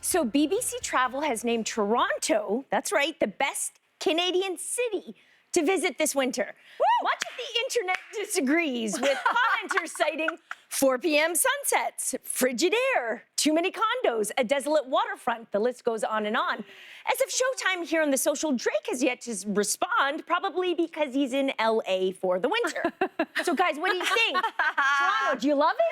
So BBC Travel has named Toronto, that's right, the best Canadian city to visit this winter. Woo! Much of the internet disagrees, with commenters citing 4 p.m. sunsets, frigid air, too many condos, a desolate waterfront. The list goes on and on. As of Showtime here on The Social, Drake has yet to respond, probably because he's in LA for the winter. So guys, what do you think? Toronto, do you love it?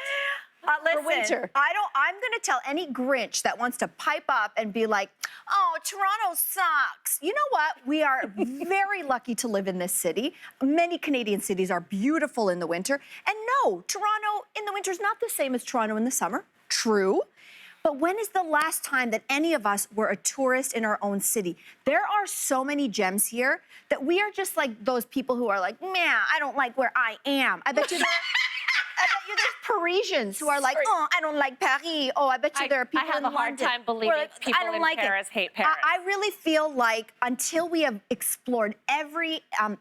Listen, For winter. I'm going to tell any Grinch that wants to pipe up and be like, oh, Toronto sucks. You know what? We are very lucky to live in this city. Many Canadian cities are beautiful in the winter. And no, Toronto in the winter is not the same as Toronto in the summer. True. But when is the last time that any of us were a tourist in our own city? There are so many gems here that we are just like those people who are like, man, I don't like where I am. I bet you there's Parisians who are like, oh, I don't like Paris. Oh, I bet you there are people in I have a hard London time believing people in Paris hate Paris. I really feel like until we have explored every, you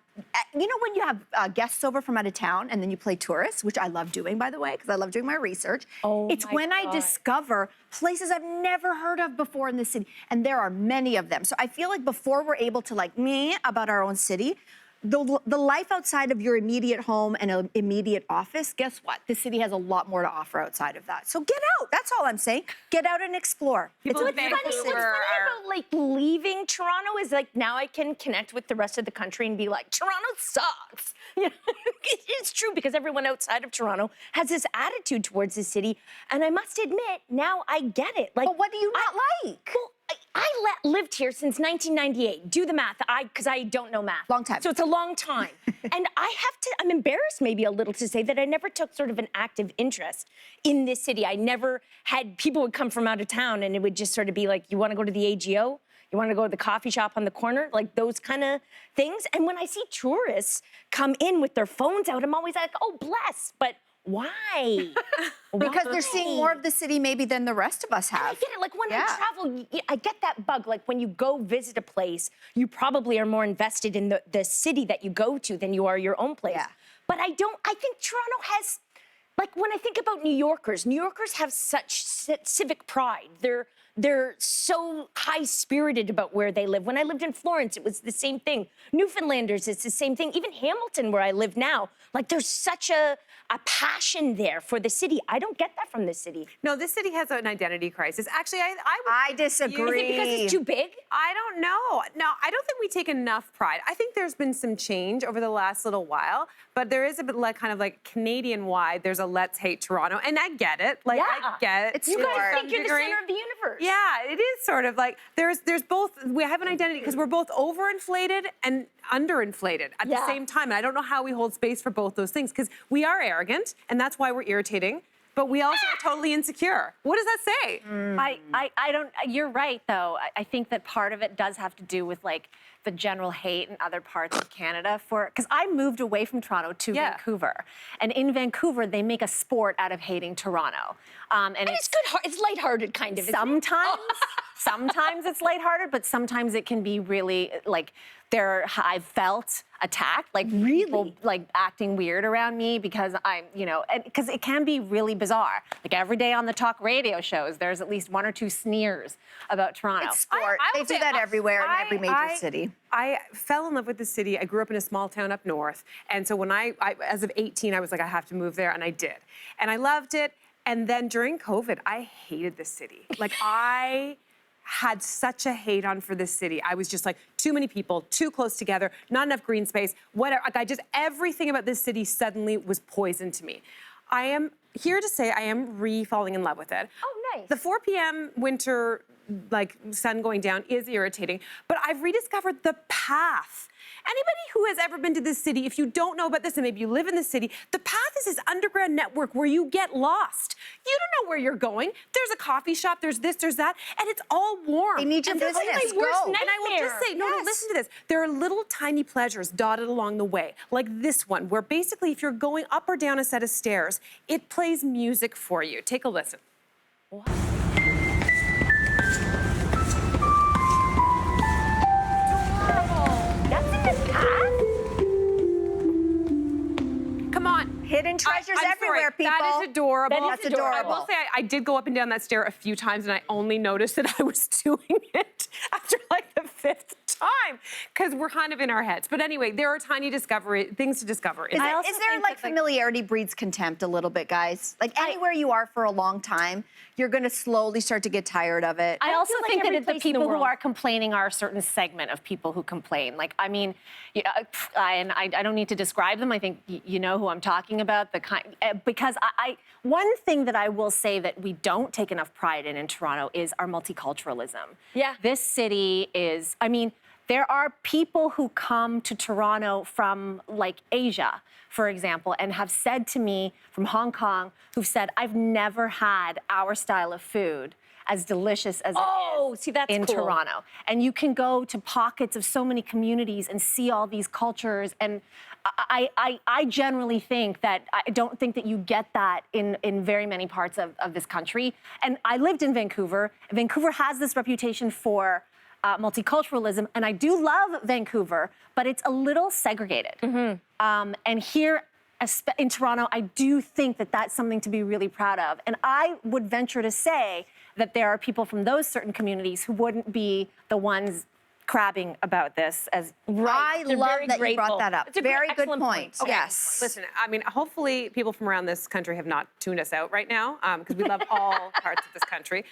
know when you have guests over from out of town and then you play tourists, which I love doing, by the way, because I love doing my research. Oh, it's when I discover places I've never heard of before in the city, and there are many of them. So I feel like before we're able to like meh about our own city, the life outside of your immediate home and an immediate office, guess what? The city has a lot more to offer outside of that. So get out. That's all I'm saying. Get out and explore. People What's funny about like leaving Toronto is like now I can connect with the rest of the country and be like, Toronto sucks. You know? It's true because everyone outside of Toronto has this attitude towards the city, and I must admit now I get it. Like, But what do you not like? Well, I lived here since 1998. Do the math, because I don't know math. Long time. So it's a long time. And I'm embarrassed maybe a little to say that I never took sort of an active interest in this city. I never had, people would come from out of town and it would just sort of be like, you want to go to the AGO? You want to go to the coffee shop on the corner? Like those kind of things. And when I see tourists come in with their phones out, I'm always like, oh, bless. But why? Because they're seeing more of the city maybe than the rest of us I have. get it. Like when I travel, I get that bug. Like when you go visit a place, you probably are more invested in the city that you go to than you are your own place. Yeah. But I think Toronto has, like when I think about New Yorkers have such civic pride. They're so high-spirited about where they live. When I lived in Florence, it was the same thing. Newfoundlanders, it's the same thing. Even Hamilton, where I live now, like there's such a passion there for the city. I don't get that from this city. No, this city has an identity crisis. Actually, I disagree. Is it because it's too big? I don't know. No, I don't think we take enough pride. I think there's been some change over the last little while, but there is a bit like kind of like Canadian-wide, there's a let's hate Toronto, and I get it. Like, I get it. You guys think you're the center of the universe. Yeah, it is sort of like there's both. We have an identity because we're both overinflated and underinflated at the same time. And I don't know how we hold space for both those things because we are arrogant and that's why we're irritating. But we also are totally insecure. What does that say? I don't, you're right though. I think that part of it does have to do with like the general hate in other parts of Canada because I moved away from Toronto to Vancouver. And in Vancouver, they make a sport out of hating Toronto. And it's good, it's lighthearted kind of. Sometimes, sometimes it's lighthearted, but sometimes it can be really like I've felt attacked, like people like acting weird around me because I'm, because it can be really bizarre. Like every day on the talk radio shows, there's at least 1 or 2 sneers about Toronto. It's sport. They do that everywhere in every major city. I fell in love with the city. I grew up in a small town up north. And so when I as of 18, I was like, I have to move there. And I did. And I loved it. And then during COVID, I hated the city. Like I had such a hate on for this city. I was just like, too many people, too close together, not enough green space, whatever. Like everything about this city suddenly was poison to me. I am here to say I am falling in love with it. Oh, nice. The 4 p.m. winter, like sun going down is irritating, but I've rediscovered the path. Anybody who has ever been to this city, if you don't know about this and maybe you live in the city, the path is this underground network where you get lost. You don't know where you're going. There's a coffee shop, there's this, there's that, and it's all warm. They need your business. That's my worst nightmare. And I will just say, no, listen to this. There are little tiny pleasures dotted along the way, like this one, where basically if you're going up or down a set of stairs, it plays music for you. Take a listen. What? Come on. Hidden treasures everywhere. stair, people. That is adorable. That is That's adorable. I will say I did go up and down that stair a few times, and I only noticed that I was doing it after like the 5th time, because we're kind of in our heads. But anyway, there are things to discover. Is I also there think like that, like- familiarity breeds contempt a little bit, guys? Like anywhere you are for a long time, you're going to slowly start to get tired of it. I also feel like think every that the place in the people who world- are complaining are a certain segment of people who complain. Like, I mean, I don't need to describe them. I think you know who I'm talking about. Because one thing that I will say that we don't take enough pride in Toronto is our multiculturalism. Yeah. This city is, I mean, there are people who come to Toronto from like Asia, for example, and have said to me from Hong Kong, who've said, I've never had our style of food as delicious as it is see, that's in cool. Toronto. And you can go to pockets of so many communities and see all these cultures. And I generally think that, I don't think that you get that in very many parts of this country. And I lived in Vancouver. Vancouver has this reputation for multiculturalism, and I do love Vancouver, but it's a little segregated. And here in Toronto, I do think that that's something to be really proud of. And I would venture to say that there are people from those certain communities who wouldn't be the ones crabbing about this as I They're love very that you grateful. brought that up. It's a Very good excellent point. point. Yes. Listen, I mean, hopefully people from around this country have not tuned us out right now, because we love all parts of this country.